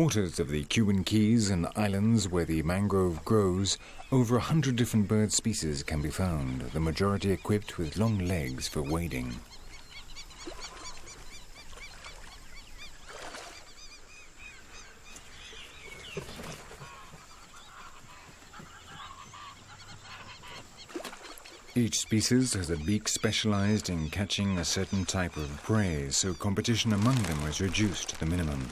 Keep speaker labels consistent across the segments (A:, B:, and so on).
A: waters of the Cuban Keys and islands where the mangrove grows, over 100 different bird species can be found, the majority equipped with long legs for wading. Each species has a beak specialized in catching a certain type of prey, so competition among them is reduced to the minimum.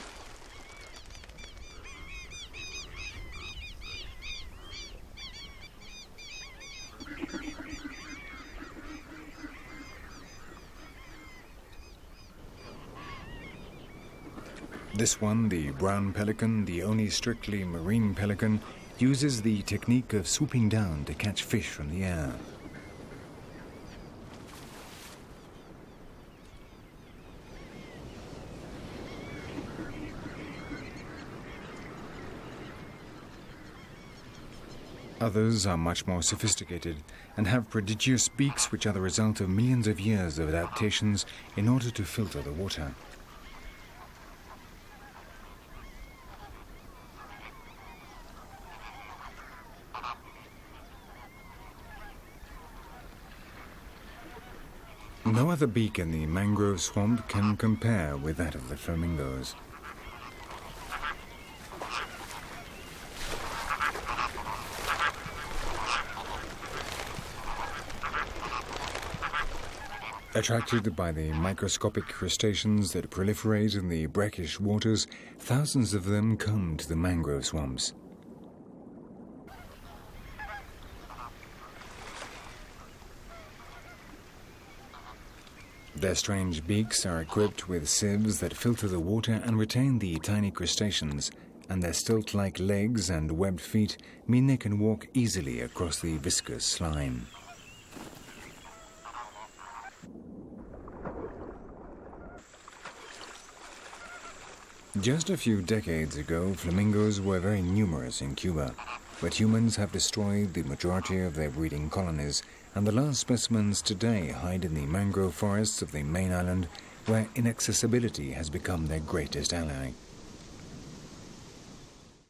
A: This one, the brown pelican, the only strictly marine pelican, uses the technique of swooping down to catch fish from the air. Others are much more sophisticated and have prodigious beaks which are the result of millions of years of adaptations in order to filter the water. No other beak in the mangrove swamp can compare with that of the flamingos. Attracted by the microscopic crustaceans that proliferate in the brackish waters, thousands of them come to the mangrove swamps. Their strange beaks are equipped with sieves that filter the water and retain the tiny crustaceans, and their stilt-like legs and webbed feet mean they can walk easily across the viscous slime. Just a few decades ago, flamingos were very numerous in Cuba, but humans have destroyed the majority of their breeding colonies, and the last specimens today hide in the mangrove forests of the main island, where inaccessibility has become their greatest ally.